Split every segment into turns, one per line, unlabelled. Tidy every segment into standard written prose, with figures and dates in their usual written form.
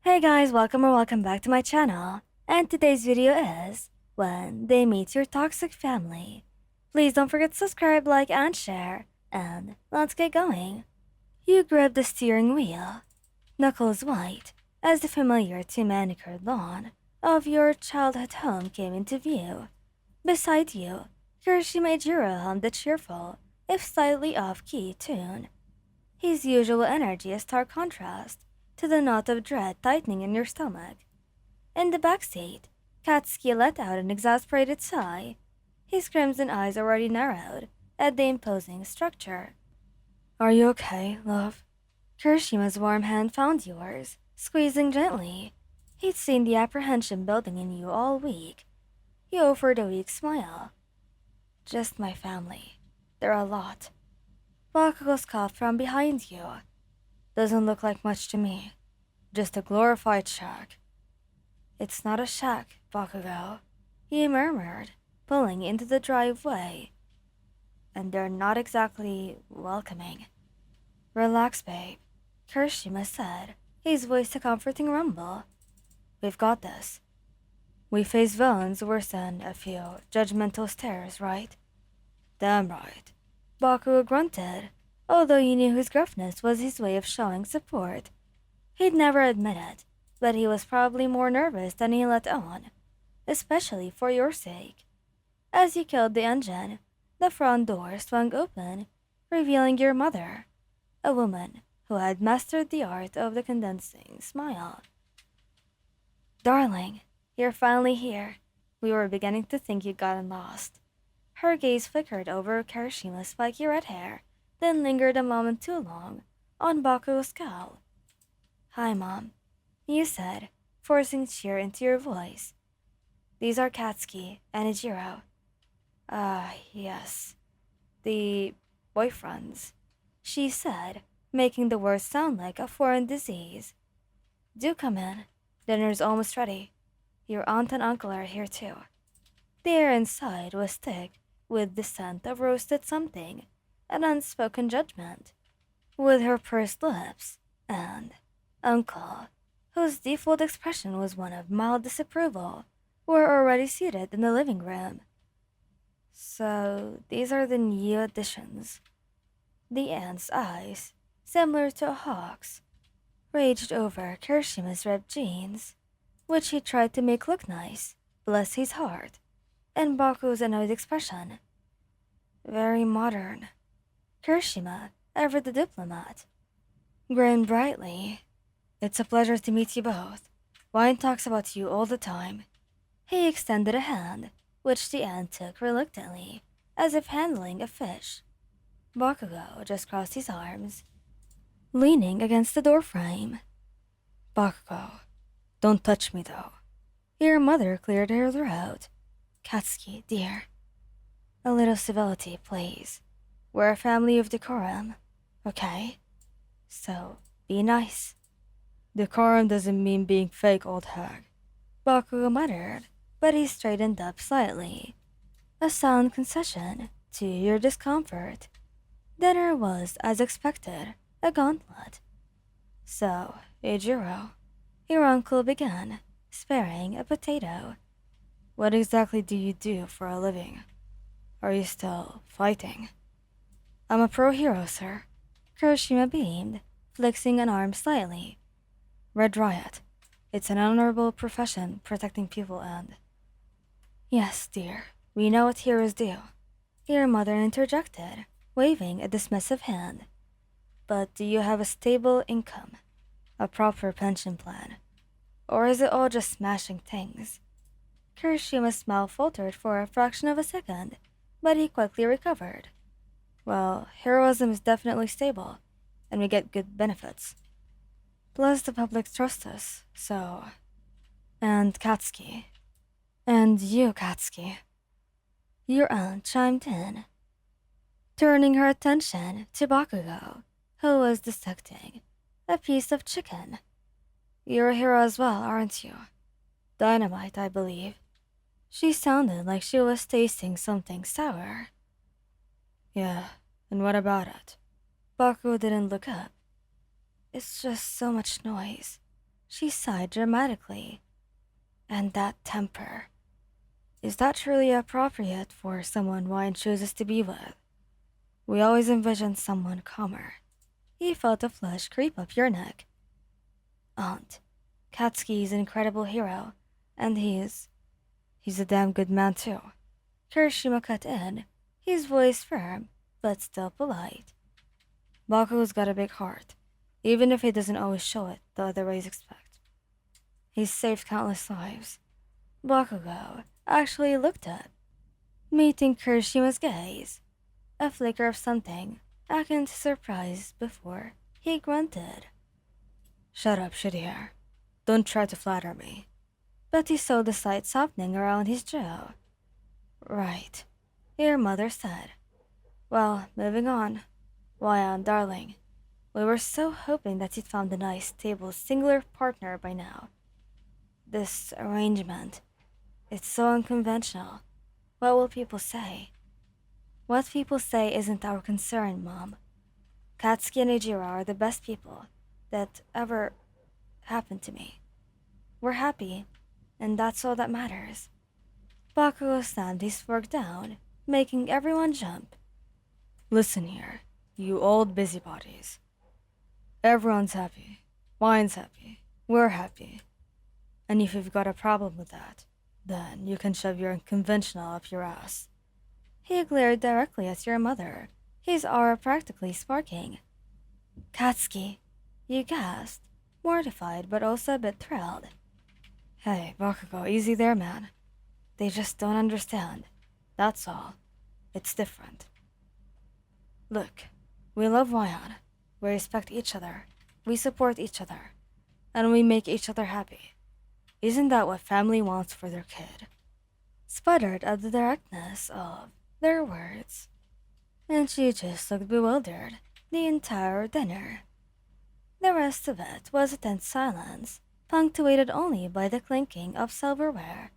Hey guys, welcome back to my channel. And today's video is when they meet your toxic family. Please don't forget to subscribe, like, and share. And let's get going. You grab the steering wheel, knuckles white, as the familiar two-manicured lawn of your childhood home came into view. Beside you, Kirishima Ejiro hummed a cheerful, if slightly off-key tune. His usual energy a stark contrast to the knot of dread tightening in your stomach. In the back seat, Katsuki let out an exasperated sigh, his crimson eyes already narrowed at the imposing structure. Are you okay, love? Kirishima's warm hand found yours, squeezing gently. He'd seen the apprehension building in you all week. He offered a weak smile. Just my family. They're a lot. Bakugo scoffed from behind you. Doesn't look like much to me. Just a glorified shack. It's not a shack, Bakugo, he murmured, pulling into the driveway. And they're not exactly welcoming. Relax, babe, Kirishima said, his voice a comforting rumble. We've got this. We face villains worse than a few judgmental stares, right? Damn right. Bakugo grunted, although he knew his gruffness was his way of showing support. He'd never admit it, but he was probably more nervous than he let on, especially for your sake. As you killed the engine, the front door swung open, revealing your mother, a woman who had mastered the art of the condensing smile. Darling, you're finally here. We were beginning to think you'd gotten lost. Her gaze flickered over Kirishima's spiky red hair, then lingered a moment too long on Bakugo's scowl. Hi, Mom, you said, forcing cheer into your voice. These are Katsuki and Ejiro. Yes. The boyfriends, she said, making the words sound like a foreign disease. Do come in. Dinner's almost ready. Your aunt and uncle are here too. The air inside was thick with the scent of roasted something, an unspoken judgment. With her pursed lips, and Uncle, whose default expression was one of mild disapproval, were already seated in the living room. So, these are the new additions. The aunt's eyes, similar to a hawk's, raged over Kirishima's ripped jeans, which he tried to make look nice, bless his heart, and Baku's annoyed expression. Very modern. Kirishima, ever the diplomat, grinned brightly. It's a pleasure to meet you both. Wine talks about you all the time. He extended a hand, which the aunt took reluctantly, as if handling a fish. Bakugo just crossed his arms, leaning against the doorframe. Bakugo, don't touch me though. Your mother cleared her throat. Katsuki, dear. A little civility, please. We're a family of decorum, okay? So, be nice. Decorum doesn't mean being fake, old hag, Bakugo muttered, but he straightened up slightly. A sound concession to your discomfort. Dinner was, as expected, a gauntlet. So, Ejiro, your uncle began, sparing a potato. What exactly do you do for a living? Are you still fighting? I'm a pro hero, sir. Kirishima beamed, flexing an arm slightly. Red Riot. It's an honorable profession protecting people and... Yes, dear, we know what heroes do. Your mother interjected, waving a dismissive hand. But do you have a stable income? A proper pension plan? Or is it all just smashing things? Kirishima's smile faltered for a fraction of a second, but he quickly recovered. Well, heroism is definitely stable, and we get good benefits. Plus the public trusts us, so... And Katsuki. And you, Katsuki. Your aunt chimed in, turning her attention to Bakugo, who was dissecting a piece of chicken. You're a hero as well, aren't you? Dynamite, I believe. She sounded like she was tasting something sour. Yeah, and what about it? Bakugo didn't look up. It's just so much noise. She sighed dramatically. And that temper. Is that truly appropriate for someone Ryan chooses to be with? We always envision someone calmer. He felt a flush creep up your neck. Aunt, Katsuki's an incredible hero, and he's a damn good man too. Kirishima cut in, his voice firm, but still polite. Baku's got a big heart, even if he doesn't always show it the other ways expect. He's saved countless lives. Bakugo actually looked up, meeting Kirishima's gaze. A flicker of something akin to surprise before he grunted. Shut up, shitty hair. Don't try to flatter me. But he saw the slight softening around his jaw. Right, your mother said. Well, moving on. Why, darling, we were so hoping that you'd found a nice, stable, singular partner by now. This arrangement, it's so unconventional. What will people say? What people say isn't our concern, Mom. Katsuki and Ejiro are the best people that ever happened to me. We're happy, and that's all that matters. Bakugo slammed his fork down, making everyone jump. Listen here, you old busybodies. Everyone's happy. Mine's happy. We're happy. And if you've got a problem with that, then you can shove your unconventional up your ass. He glared directly at your mother, his aura practically sparking. Katsuki, you gasped, mortified but also a bit thrilled. Hey, Bakugo, easy there, man. They just don't understand. That's all. It's different. Look, we love Wyan. We respect each other. We support each other. And we make each other happy. Isn't that what family wants for their kid? Sputtered at the directness of their words. And she just looked bewildered the entire dinner. The rest of it was a tense silence, punctuated only by the clinking of silverware.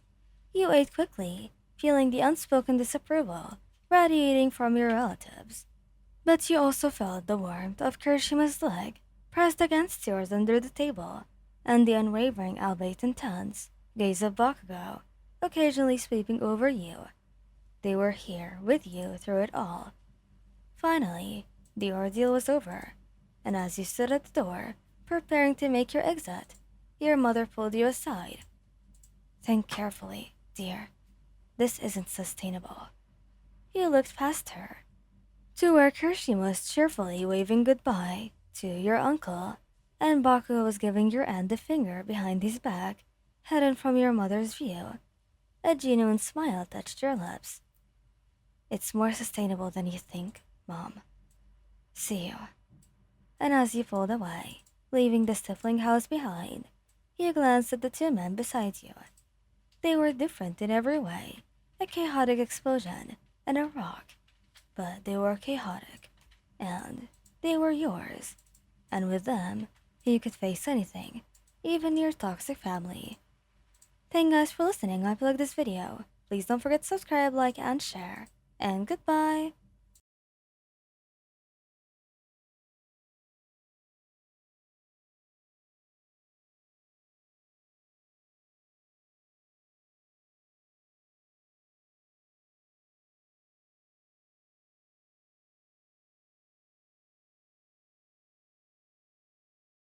You ate quickly, feeling the unspoken disapproval radiating from your relatives. But you also felt the warmth of Kirishima's leg pressed against yours under the table, and the unwavering, albeit intense, gaze of Bakugo, occasionally sweeping over you. They were here with you through it all. Finally, the ordeal was over, and as you stood at the door, preparing to make your exit, your mother pulled you aside. Think carefully, dear. This isn't sustainable. You looked past her, to where Kirishima was cheerfully waving goodbye to your uncle, and Bakugo was giving your aunt the finger behind his back, hidden from your mother's view. A genuine smile touched your lips. It's more sustainable than you think, Mom. See you. And as you pulled away, leaving the stifling house behind, you glanced at the two men beside you. They were different in every way, a chaotic explosion and a rock, but they were chaotic, and they were yours. And with them, you could face anything, even your toxic family. Thank you guys for listening. I hope you liked this video. Please don't forget to subscribe, like, and share. And goodbye!